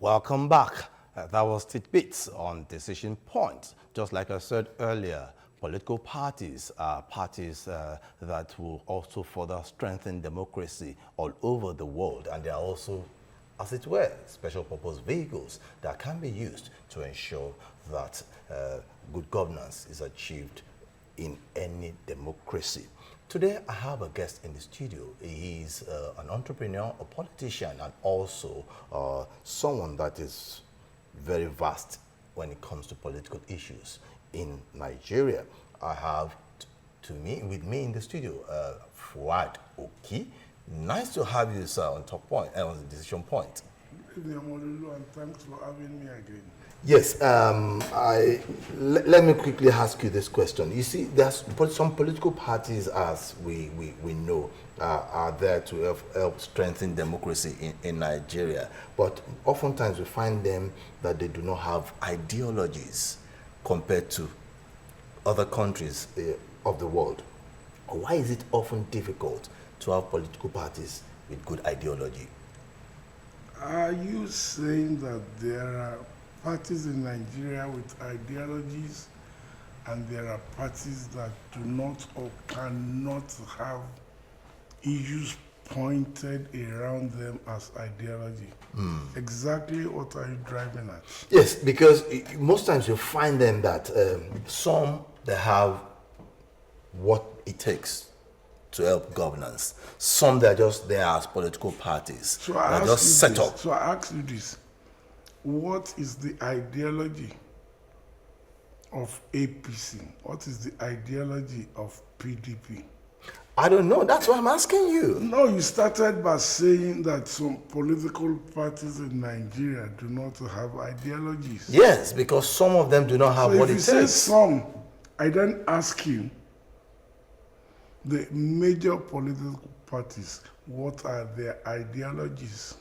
Welcome back. That was Tidbits on Decision Points. Just like I said earlier, political parties are parties that will also further strengthen democracy all over the world, and they are also, as it were, special purpose vehicles that can be used to ensure that good governance is achieved in any democracy. Today, I have a guest in the studio. He is an entrepreneur, a politician, and also someone that is very vast when it comes to political issues in Nigeria. I have with me in the studio, Fuad Oki. Nice to have you, sir, on Top Point, on the Decision Point. Good evening, Amolulu, and thanks for having me again. Yes, let me quickly ask you this question. You see, there's some political parties, as we know, are there to help strengthen democracy in Nigeria. But oftentimes we find them that they do not have ideologies compared to other countries of the world. Why is it often difficult to have political parties with good ideology? Are you saying that there are parties in Nigeria with ideologies and there are parties that do not or cannot have issues pointed around them as ideology? Exactly what are you driving at? Yes, because most times you find them that some they have what it takes to help governance. Some they're just there as political parties. So they're just set up. So I ask you this. What is the ideology of APC? What is the ideology of PDP? I don't know. That's what I'm asking you. No, you started by saying that some political parties in Nigeria do not have ideologies. Yes, because some of them do not have what it takes. If you say some, I then ask you, the major political parties, what are their ideologies?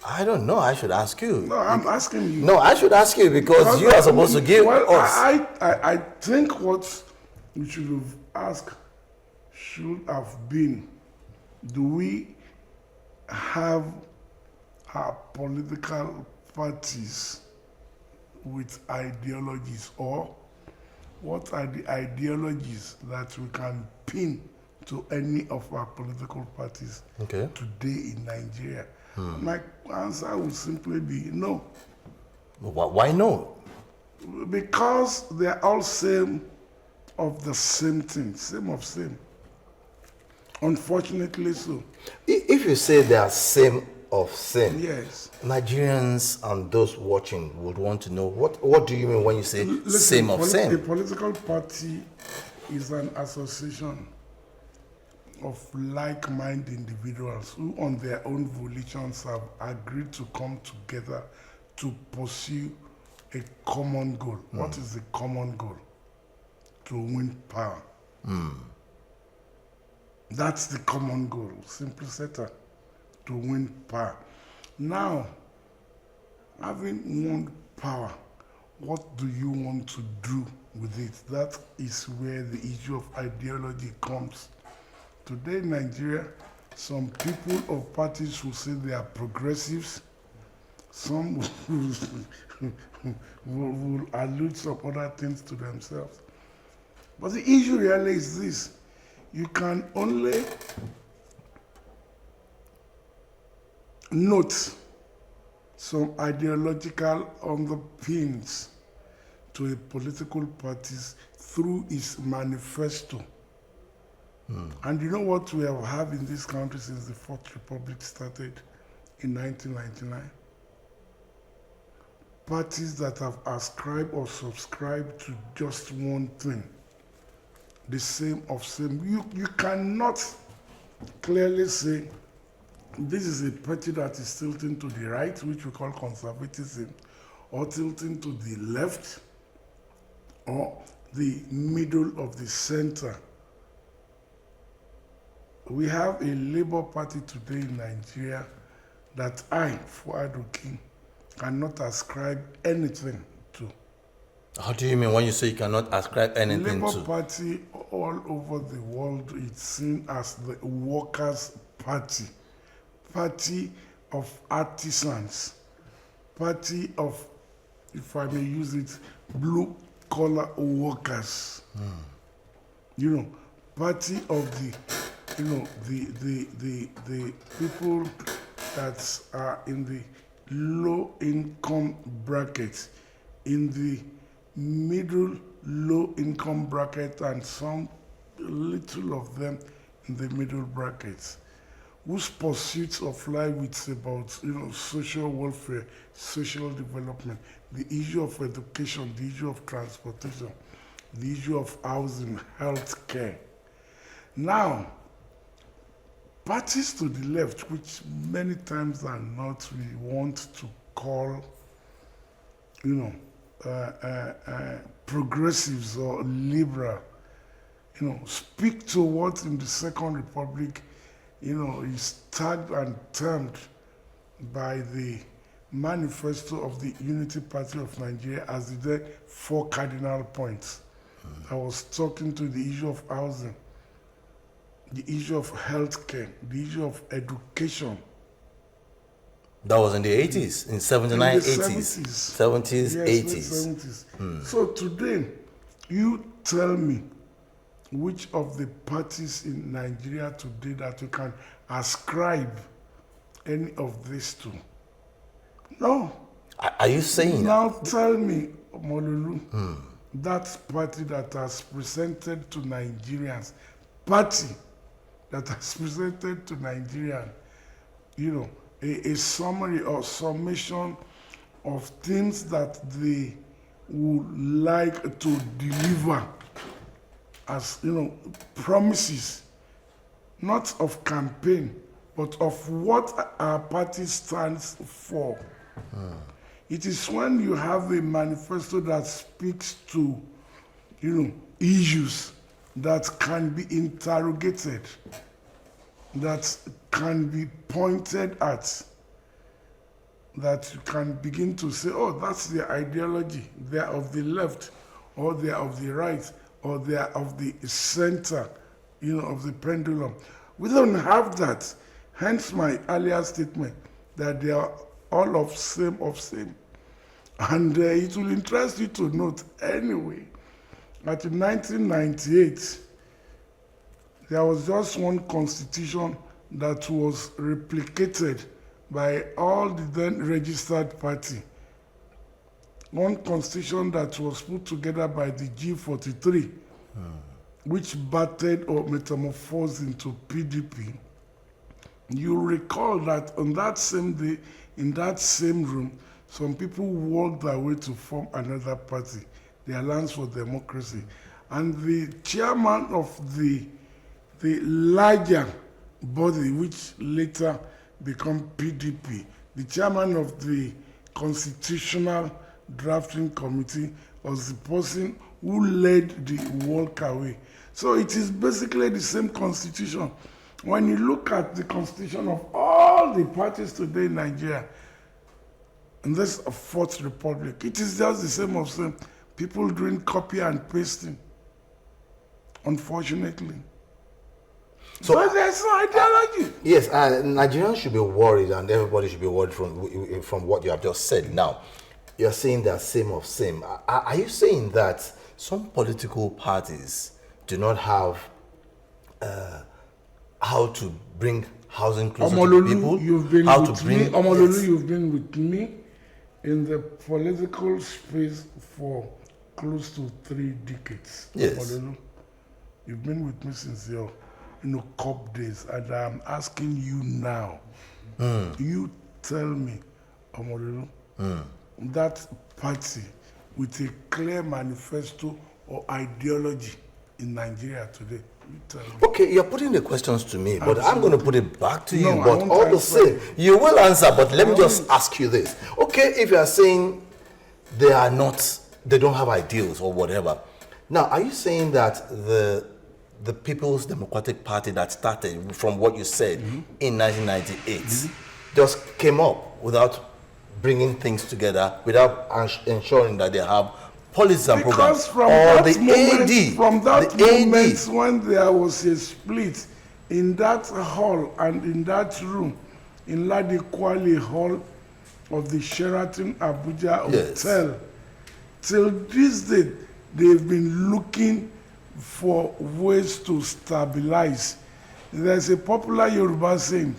I don't know. I should ask you. No, I'm asking you. No, I should ask you because you are supposed to give us. I think what we should have asked should have been, do we have our political parties with ideologies, or what are the ideologies that we can pin to any of our political parties today in Nigeria? My answer would simply be no. Why no? Because they're all same of the same thing, same of same. Unfortunately so. If you say they are same of same, yes, Nigerians and those watching would want to know, what do you mean when you say same of same? A political party is an association of like-minded individuals who on their own volitions have agreed to come together to pursue a common goal. What is the common goal? To win power. That's the common goal, simply said, to win power. Now, having won power, what do you want to do with it? That is where the issue of ideology comes. Today in Nigeria, some people or parties will say they are progressives. Some will allude some other things to themselves. But the issue really is this. You can only note some ideological underpinnings to a political party through its manifesto. And you know what we have had in this country since the Fourth Republic started in 1999? Parties that have ascribed or subscribed to just one thing, the same of same. You cannot clearly say this is a party that is tilting to the right, which we call conservatism, or tilting to the left, or the middle of the center. We have a Labour Party today in Nigeria that I, Fuad Oki, cannot ascribe anything to. How do you mean when you say you cannot ascribe anything Labour to? Party all over the world is seen as the workers' party, party of artisans, party of, if I may use it, blue collar workers. You know, party of the, you know, the people that are in the low income bracket, in the middle low income bracket, and some little of them in the middle brackets, whose pursuits of life it's about, you know, social welfare, social development, the issue of education, the issue of transportation, the issue of housing, health care. Now, parties to the left, which many times are not, we want to call, you know, progressives or liberal, you know, speak to what in the Second Republic, you know, is tagged and termed by the manifesto of the Unity Party of Nigeria as the 4 cardinal points. I was talking to the issue of housing, the issue of healthcare, the issue of education. That was in the 80s, in 79, in the 80s. 70s, yes, 80s. 70s. So today, you tell me which of the parties in Nigeria today that you can ascribe any of these to. No. Are you saying? Now tell me, Molulu, that party that has presented to Nigerians, party that has presented to Nigerians, you know, a summary or summation of things that they would like to deliver as, you know, promises, not of campaign, but of what our party stands for. It is when you have a manifesto that speaks to, you know, issues that can be interrogated, that can be pointed at, that you can begin to say, oh, that's the ideology. They're of the left, or they're of the right, or they're of the center, you know, of the pendulum. We don't have that. Hence my earlier statement that they are all of same. And it will interest you to note anyway that in 1998, there was just one constitution that was replicated by all the then registered party. One constitution that was put together by the G43, which battered or metamorphosed into PDP. You recall that on that same day, in that same room, some people walked their way to form another party, the Alliance for Democracy. And the chairman of the larger body, which later became PDP, the chairman of the Constitutional Drafting Committee, was the person who led the walkaway. So it is basically the same constitution. When you look at the constitution of all the parties today in Nigeria, in this Fourth Republic, it is just the same of same. People doing copy and pasting, unfortunately. So there's no ideology. Yes, Nigerians should be worried, and everybody should be worried from what you have just said. Now, you're saying they're same of same. Are you saying that some political parties do not have how to bring housing closer to people? You've been with me. Omololu, you've been with me in the political space for close to 3 decades. Yes. Omololu, you've been with me since your COP days, and I'm asking you now. You tell me, Omololu, that party with a clear manifesto or ideology in Nigeria today. You tell me. Okay, you're putting the questions to me, but Absolutely. I'm going to put it back to you. No, But all the same, you will answer, but let me just ask you this. Okay, if you are saying they don't have ideals or whatever. Now, are you saying that the People's Democratic Party that started from what you said in 1998 just came up without bringing things together, without ensuring that they have policies and programs? Because from that moment when there was a split in that hall and in that room, in Ladi Kwali Hall, of the Sheraton Abuja Yes. Hotel. Till this day, they've been looking for ways to stabilize. There's a popular Yoruba saying,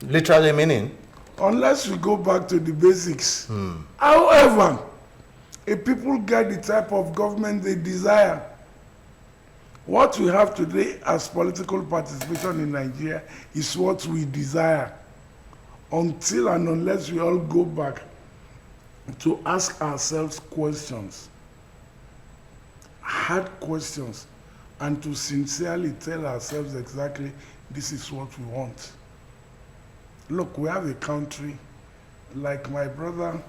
Literally meaning? unless we go back to the basics. However, if people get the type of government they desire, what we have today as political participation in Nigeria is what we desire, until and unless we all go back to ask ourselves questions, hard questions, and to sincerely tell ourselves exactly this is what we want. Look, we have a country, like my brother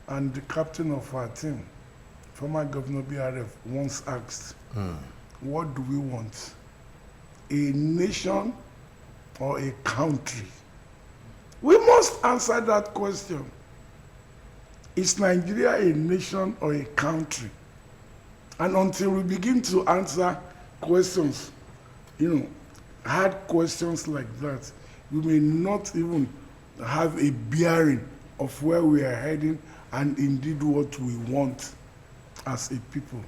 and the captain of our team, former Governor BRF, once asked, what do we want? A nation or a country? We must answer that question. Is Nigeria a nation or a country? And until we begin to answer questions, hard questions like that, we may not even have a bearing of where we are heading and indeed what we want as a people.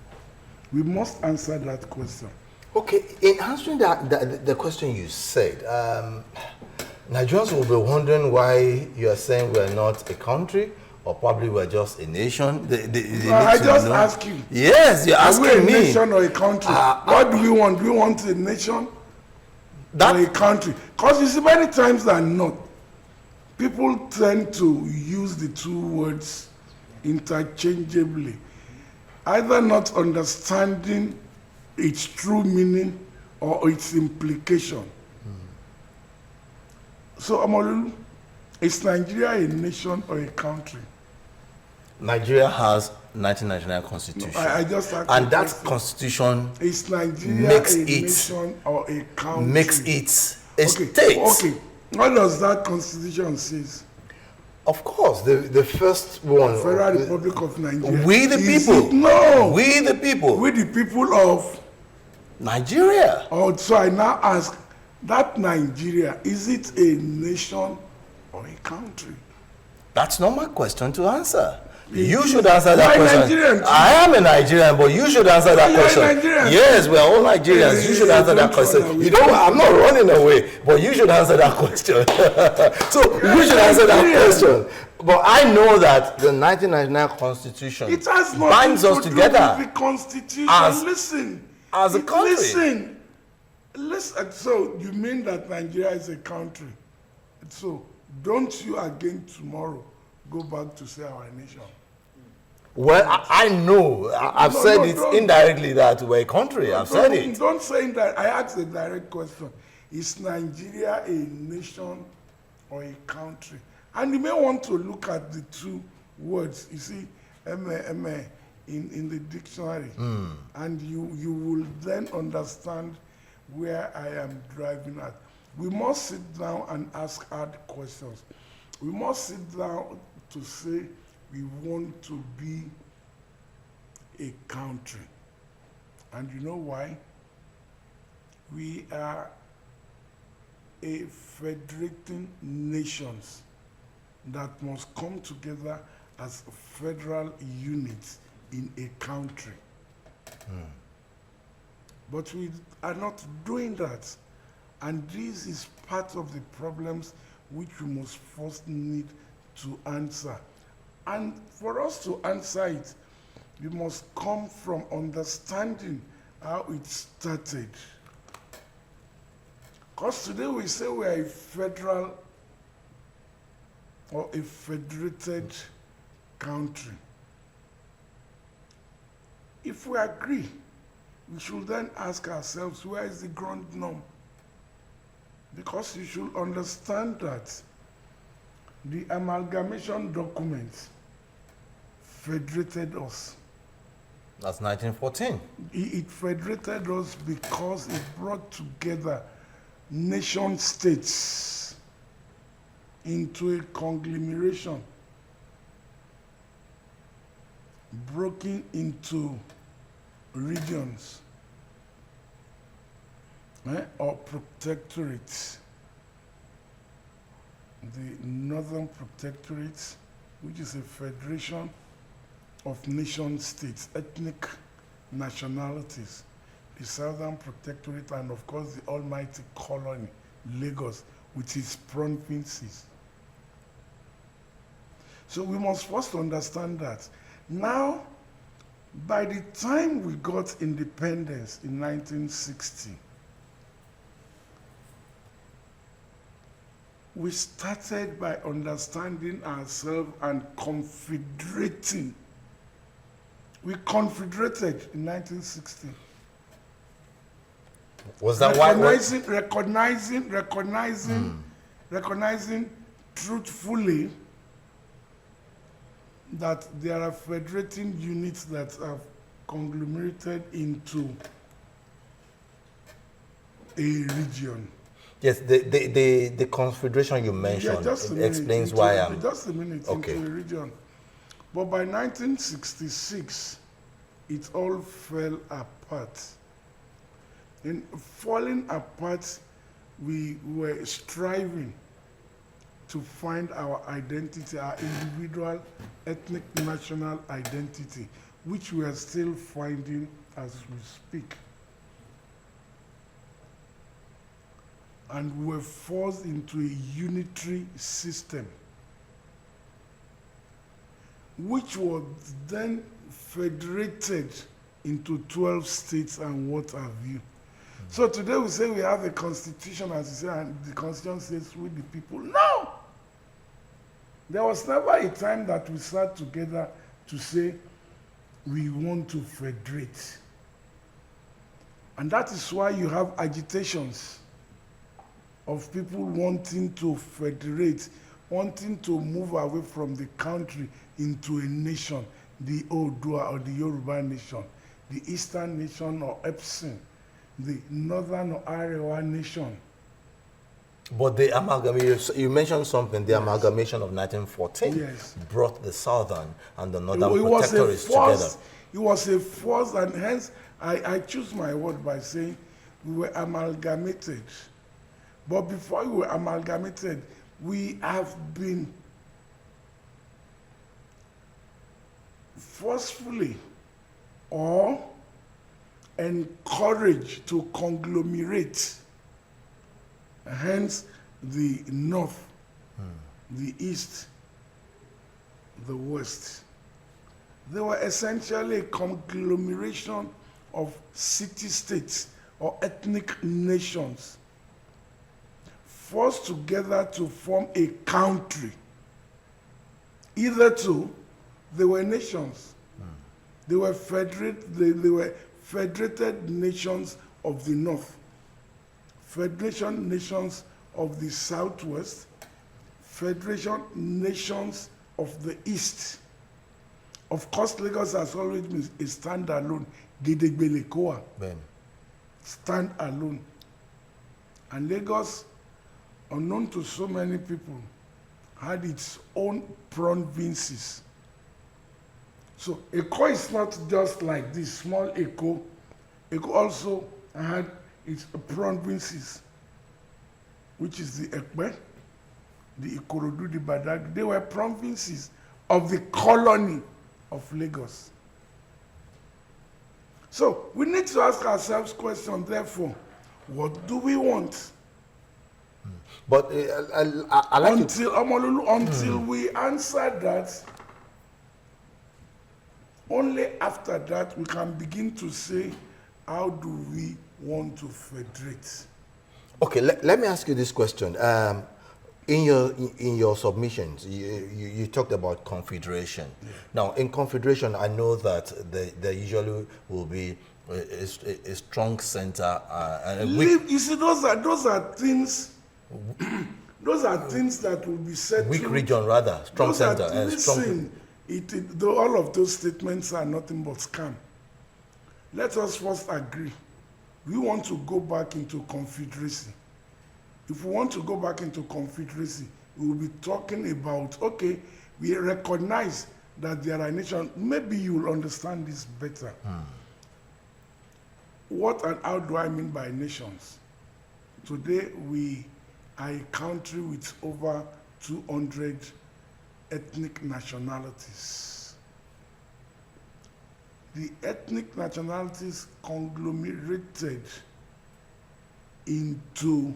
We must answer that question. Okay, in answering the question you said, Nigerians will be wondering why you are saying we're not a country, or probably we're just a nation. I just ask you. Yes, you're asking me. Are we a nation or a country? What do we want? Do we want a nation or a country? Because you see, many times than not, people tend to use the two words interchangeably, either not understanding its true meaning or its implication. So, Amolulu, is Nigeria a nation or a country? Nigeria has 1999 constitution. No, I just asked and that question. Constitution Is Nigeria makes a it nation or a country? makes it a state. Okay. What does that constitution say? Of course, the first one. Federal Republic of Nigeria. We the Is people. it? No. We the people. We the people of Nigeria. Oh, so I now ask, that Nigeria, is it a nation or a country? That's not my question to answer. You should answer that Why question. Nigerian? I am a Nigerian, but you should answer that You're a question. Nigerian. Yes, we are all Nigerians. You should answer that don't question. run away. You know what? I'm not running away, but you should answer that question. So you should answer that Nigerian. question. But I know that the 1999 Constitution It has binds nothing us to do together with the Constitution. as- as a country. Listen. So you mean that Nigeria is a country? So don't you again tomorrow go back to say our nation? Well, I know. I've said it indirectly that we're a country. I've said it. Don't say that. I asked a direct question. Is Nigeria a nation or a country? And you may want to look at the two words. You see, in the dictionary. And you will then understand where I am driving at. We must sit down and ask hard questions. We must sit down to say we want to be a country. And you know why? We are a federating nations that must come together as federal units in a country. But we are not doing that. And this is part of the problems which we must first need to answer. And for us to answer it, we must come from understanding how it started. Because today we say we are a federal or a federated country. If we agree, we should then ask ourselves, where is the ground norm? Because you should understand that the amalgamation document federated us. That's 1914. It federated us because it brought together nation states into a conglomeration, broken into regions or protectorates. the Northern Protectorate, which is a federation of nation states, ethnic nationalities, the Southern Protectorate, and of course the almighty colony, Lagos, with its provinces. So we must first understand that. Now, by the time we got independence in 1960, we started by understanding ourselves and confederating. We confederated in 1960. Was that recognizing truthfully that there are federating units that have conglomerated into a region. Yes, the confederation you mentioned explains why I'm... Just a minute, okay. Into a region. But by 1966, it all fell apart. In falling apart, we were striving to find our identity, our individual, ethnic, national identity, which we are still finding as we speak. And we were forced into a unitary system, which was then federated into 12 states and what have you. So today we say we have a constitution, as you say, and the constitution says we the people. No! There was never a time that we sat together to say we want to federate. And that is why you have agitations of people wanting to federate, wanting to move away from the country into a nation, the Oodua or the Yoruba nation, the Eastern nation or Epson, the Northern or Arewa nation. But the amalgamation, you mentioned something, the amalgamation of 1914 brought the Southern and the Northern protectorates together. It was a force, and hence I choose my word by saying we were amalgamated. But before we were amalgamated, we have been forcefully or encouraged to conglomerate. Hence, the North, the East, the West. They were essentially a conglomeration of city-states or ethnic nations forced together to form a country. Either two, they were nations. They were federated nations of the North, federation nations of the Southwest, federation nations of the East. Of course, Lagos has always been a standalone. Gidegbelekoa, stand alone. And Lagos, unknown to so many people, had its own provinces. So Eko is not just like this small Eko. Eko also had its provinces, which is the Ekpe, the Ikorodu, the Badag. They were provinces of the colony of Lagos. So we need to ask ourselves questions, therefore, what do we want? But I like until we answer that, only after that we can begin to say, how do we want to federate? Okay, let me ask you this question. In your submissions, you talked about confederation. Yeah. Now, in confederation, I know that there usually will be a strong center. You see, those are things. Those are things that will be said. Weak region, rather strong center. Though all of those statements are nothing but scam. Let us first agree. We want to go back into confederacy. If we want to go back into confederacy, we will be talking about, okay, we recognize that there are nations. Maybe you will understand this better. What and how do I mean by nations? Today, we are a country with over 200 ethnic nationalities. The ethnic nationalities conglomerated into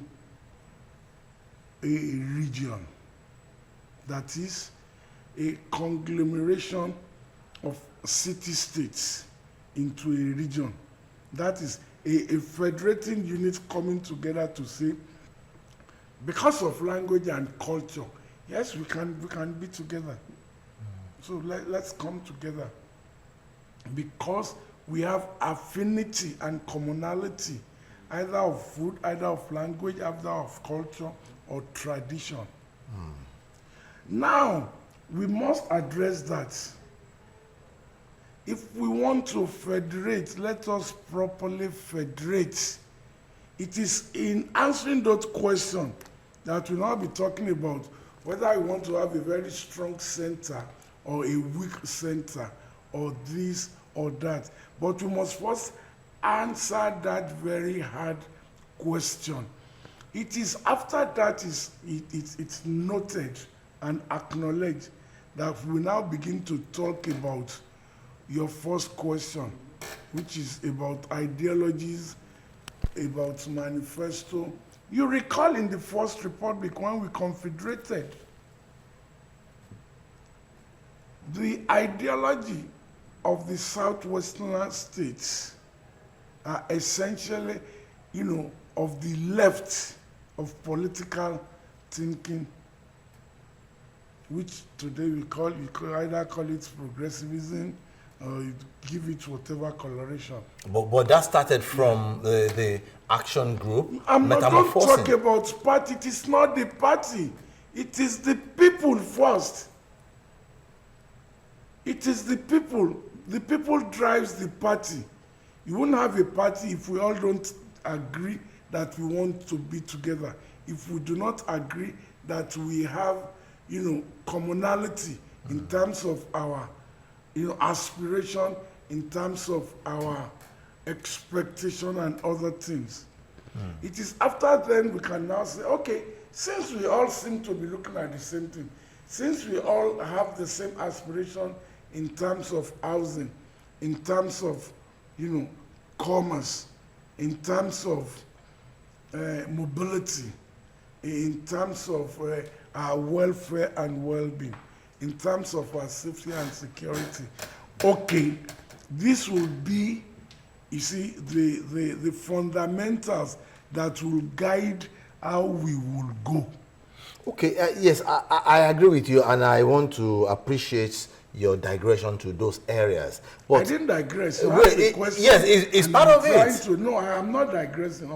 a region. That is a conglomeration of city-states into a region. That is a federating unit coming together to say, because of language and culture, yes, we can be together. So let's come together. Because we have affinity and commonality, either of food, either of language, either of culture or tradition. Now, we must address that. If we want to federate, let us properly federate. It is in answering those questions that we'll now be talking about whether we want to have a very strong center or a weak center or this or that. But we must first answer that very hard question. It is after that it's noted and acknowledged that we now begin to talk about your first question, which is about ideologies, about manifesto. You recall in the first republic when we confederated, the ideology of the southwestern states are essentially, of the left of political thinking, which today you could either call it progressivism or you give it whatever coloration. But that started from the action group. I'm not going to talk about party. It is not the party. It is the people first. It is the people. The people drives the party. You won't have a party if we all don't agree that we want to be together. If we do not agree that we have, commonality in terms of our, aspiration, in terms of our expectation and other things. It is after then we can now say, okay, since we all seem to be looking at the same thing, since we all have the same aspiration in terms of housing, in terms of, commerce, in terms of mobility, in terms of our welfare and well-being, in terms of our safety and security. Okay, this will be, you see, the fundamentals that will guide how we will go. Okay, yes, I agree with you, and I want to appreciate your digression to those areas. But I didn't digress. You well, asked the question, yes, it's part of it. No, I am not digressing.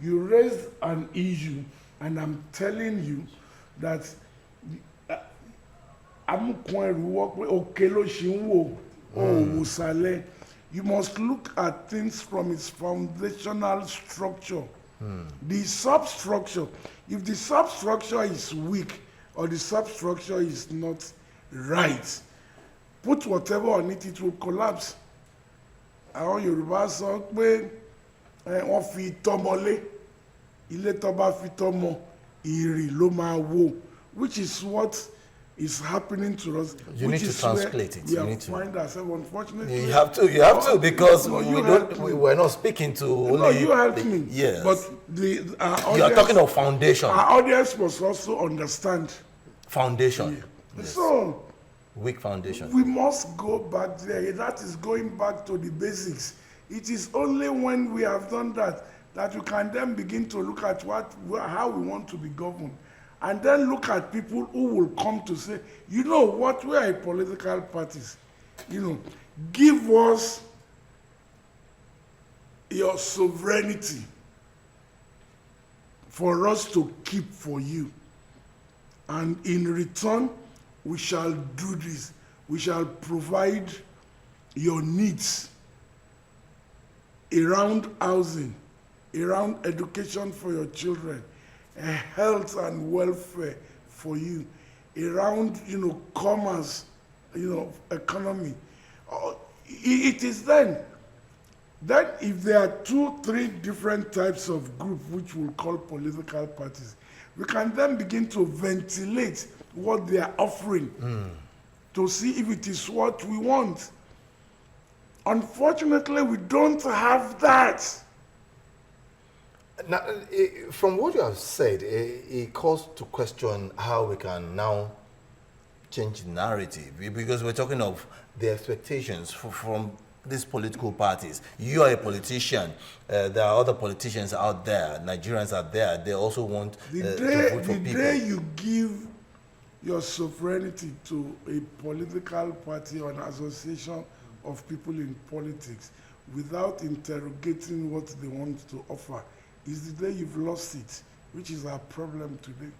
You raised an issue, and I'm telling you that you must look at things from its foundational structure. The substructure, if the substructure is weak or the substructure is not right, put whatever on it, it will collapse. Àwọn Yorùbá sọ pé wọ́n fi tọ́mọlé, ilé tó bá fi tọ́mọ, ìrì ló máa wó, which is what is happening to us. You need to translate it. We have find ourselves, unfortunately. You have to, because we're not speaking to only. No, you helped me. Yes. But you are talking of foundation. Our audience must also understand. Foundation. Yes. So, weak foundation. We must go back there. That is going back to the basics. It is only when we have done that that we can then begin to look at how we want to be governed. And then look at people who will come to say, you know what, we are political parties. Give us your sovereignty for us to keep for you. And in return, we shall do this. We shall provide your needs around housing, around education for your children, health and welfare for you, around, commerce, economy. It is then Then if there are 2, 3 different types of group which we'll call political parties, we can then begin to ventilate what they are offering to see if it is what we want. Unfortunately, we don't have that. Now, from what you have said, it calls to question how we can now change the narrative, because we're talking of the expectations from these political parties. You are a politician. There are other politicians out there. Nigerians are there. They also want to vote for people. The day you give your sovereignty to a political party or an association of people in politics without interrogating what they want to offer is the day you've lost it, which is our problem today.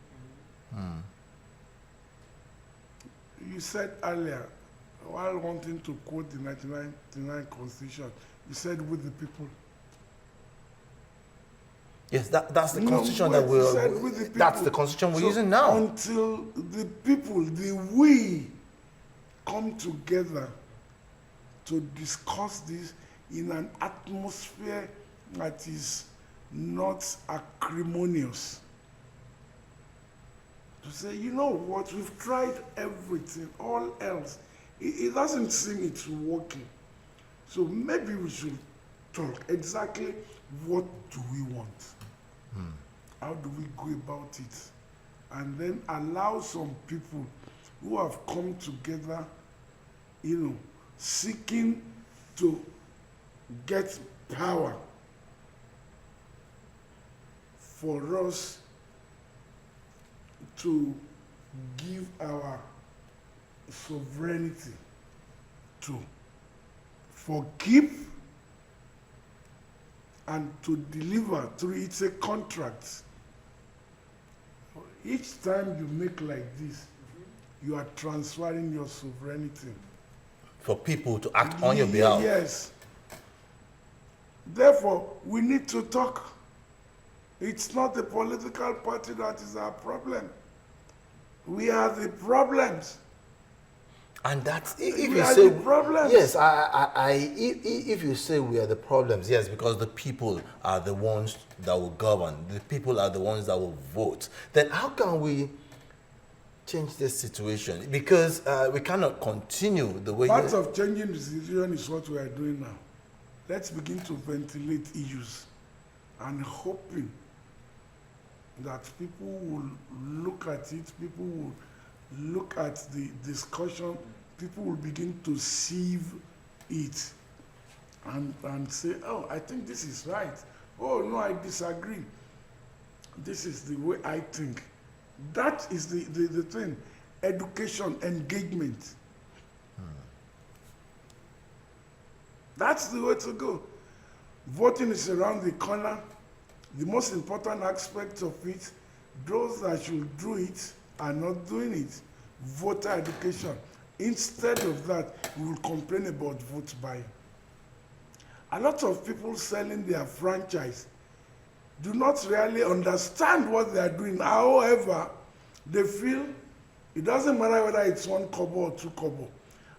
You said earlier, while wanting to quote the 1999 Constitution, you said with the people. Yes, that's the constitution wait, that that's the constitution we're So using now. Until the people, we come together to discuss this in an atmosphere that is not acrimonious. To say, you know what, we've tried everything, all else. It doesn't seem it's working. So maybe we should talk exactly what do we want? How do we go about it? And then allow some people who have come together, seeking to get power for us to give our sovereignty to forgive and to deliver through. It's a contract. Each time you make like this, you are transferring your sovereignty. For people to act on your behalf. Yes. Therefore, we need to talk. It's not the political party that is our problem. We are the problems. And that's if We you are say the problems. yes, if you say we are the problems, yes, because the people are the ones that will govern, the people are the ones that will vote. Then how can we change this situation? Because we cannot continue the way. Part of changing the situation is what we are doing now. Let's begin to ventilate issues and hoping that people will look at it, people will look at the discussion, people will begin to sieve it and say, oh, I think this is right. Oh, no, I disagree. This is the way I think. That is the thing. Education, engagement. That's the way to go. Voting is around the corner. The most important aspect of it, those that should do it are not doing it. Voter education. Instead of that, we will complain about vote buying. A lot of people selling their franchise do not really understand what they are doing. However, they feel it doesn't matter whether it's 1 kobo or 2 kobo.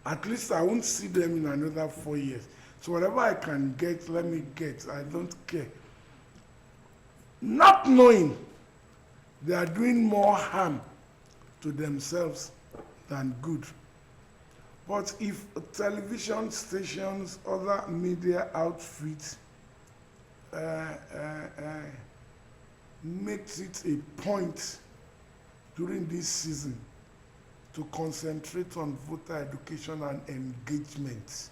At least I won't see them in another 4 years. So whatever I can get, let me get. I don't care. Not knowing they are doing more harm to themselves than good. But if television stations, other media outfits makes it a point during this season to concentrate on voter education and engagement,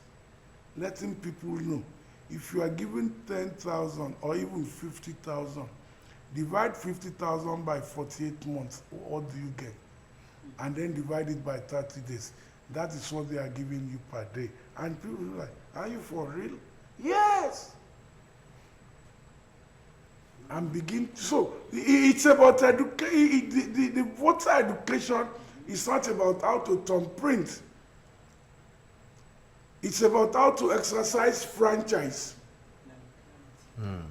letting people know if you are given 10,000 or even 50,000, divide 50,000 by 48 months, what do you get? And then divide it by 30 days. That is what they are giving you per day. And people are like, are you for real? Yes! And begin, so it's about education. The voter education is not about how to thumbprint. It's about how to exercise franchise.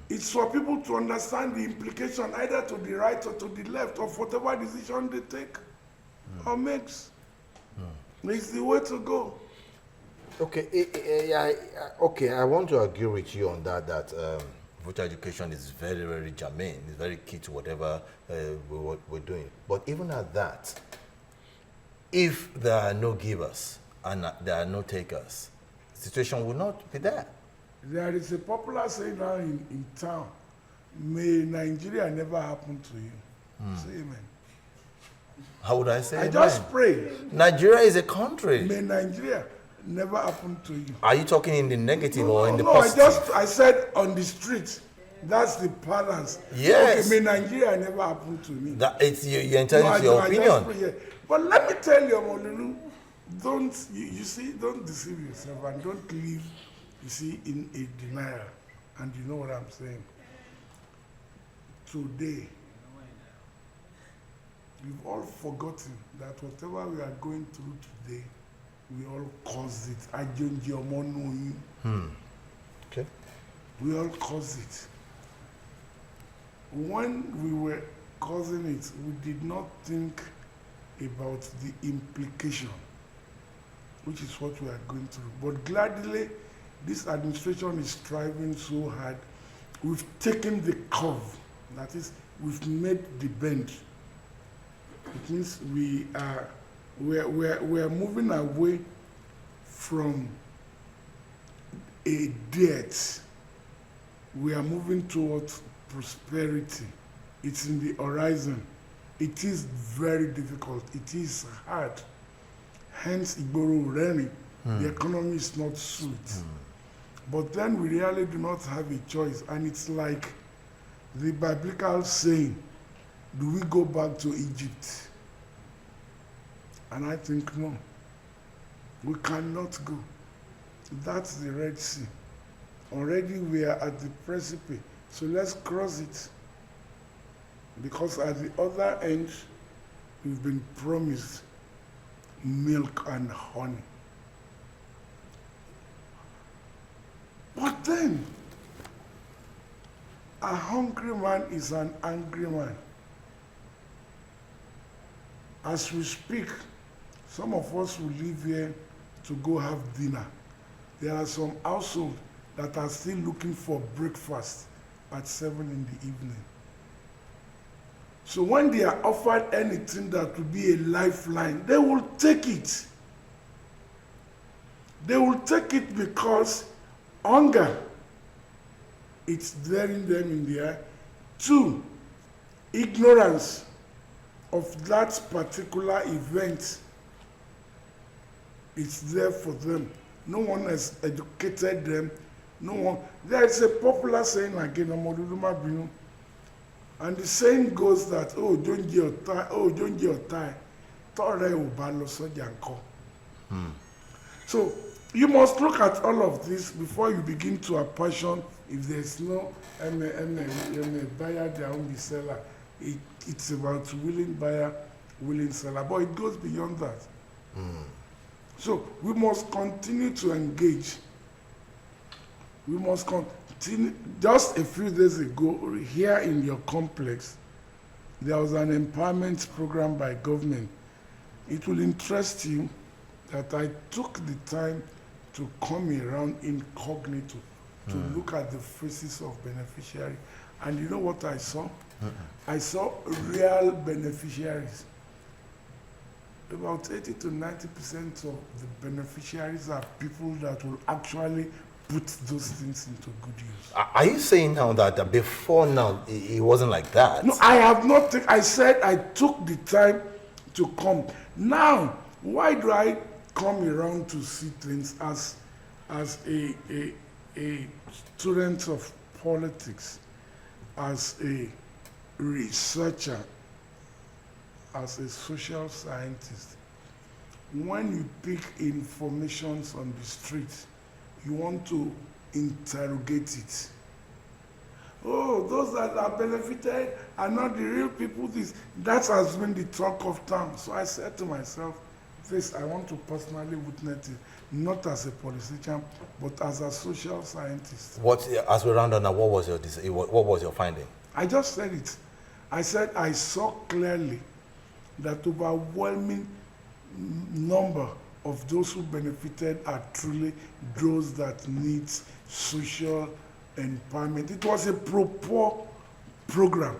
It's for people to understand the implication either to the right or to the left of whatever decision they take or makes. It's the way to go. Okay, okay, I want to agree with you on that, voter education is very, very germane. It's very key to whatever we're doing. But even at that, if there are no givers and there are no takers, the situation will not be there. There is a popular saying now in town, may Nigeria never happen to you. Say amen. How would I say I amen? just pray, Nigeria is a country. may Nigeria never happen to you. Are you talking in the negative or in the No, positive? I said on the street. That's the balance. Yes. Okay, may Nigeria never happen to me. That it's you're entitled to your I opinion. just pray, yeah. But let me tell you, Omolulu, you see, don't deceive yourself and don't live, you see, in a denial. And you know what I'm saying. Today, we've all forgotten that whatever we are going through today, we all caused it. Okay. We all caused it. When we were causing it, we did not think about the implication, which is what we are going through. But gladly, this administration is striving so hard. We've taken the curve. That is, we've made the bend. It means we're moving away from a debt. We are moving towards prosperity. It's in the horizon. It is very difficult. It is hard. Hence, Igboro Reni, the economy is not sweet. But then we really do not have a choice. And it's like the biblical saying, do we go back to Egypt? And I think no. We cannot go. That's the Red Sea. Already we are at the precipice. So let's cross it. Because at the other end, we've been promised milk and honey. But then, a hungry man is an angry man. As we speak, some of us will leave here to go have dinner. There are some households that are still looking for breakfast at 7 in the evening. So when they are offered anything that will be a lifeline, they will take it. They will take it because hunger, it's daring them in the eye. 2, ignorance of that particular event, it's there for them. No one has educated them. No one. There is a popular saying again, and the saying goes that, oh, don't get your tie, oh, don't get your tie. So you must look at all of this before you begin to apportion. If there's no buyer, there won't be seller. It's about willing buyer, willing seller. But it goes beyond that. So we must continue to engage. We must continue. Just a few days ago, here in your complex, there was an empowerment program by government. It will interest you that I took the time to come around incognito to look at the faces of beneficiaries. And you know what I saw? I saw real beneficiaries. About 80 to 90% of the beneficiaries are people that will actually put those things into good use. Are you saying now that before now it wasn't like that? No, I have not. I said I took the time to come. Now, why do I come around to see things as a student of politics, as a researcher, as a social scientist? When you pick information on the street, you want to interrogate it. Oh, those that are benefited are not the real people. That has been the talk of town. So I said to myself, this I want to personally witness it, not as a politician, but as a social scientist. As we round on now, what was your finding? I just said it. I said I saw clearly that overwhelming number of those who benefited are truly those that need social empowerment. It was a proper program.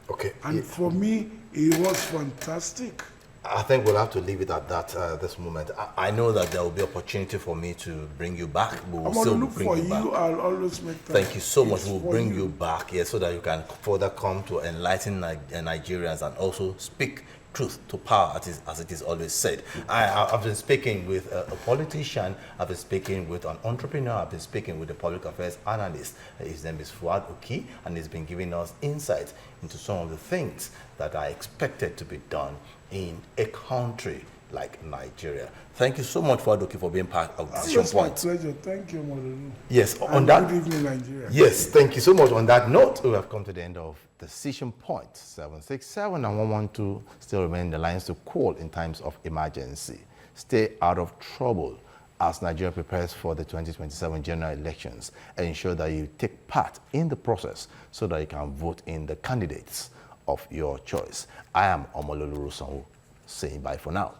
Okay. And for me, it was fantastic. I think we'll have to leave it at that this moment. I know that there will be opportunity for me to bring you back. We will I'm going still to look bring for you you. back. I'll always make time. Thank you so much. It's We'll for bring you back here so that you can further come to enlighten Nigerians and also speak truth to power, as it is always said. I've been speaking with a politician, I've been speaking with an entrepreneur, I've been speaking with a public affairs analyst. His name is Fuad Oki, and he's been giving us insights into some of the things that are expected to be done in a country like Nigeria. Thank you so much, Fuad Oki, for being part of Decision It's my Point. pleasure. Thank you, Modelu. Yes, on And that. good evening, Nigeria. Yes, thank you so much. On that note, we have come to the end of Decision Point. 767 and 112 still remain the lines to call in times of emergency. Stay out of trouble as Nigeria prepares for the 2027 general elections, and ensure that you take part in the process so that you can vote in the candidates of your choice. I am Omololu Rusanwu, saying bye for now.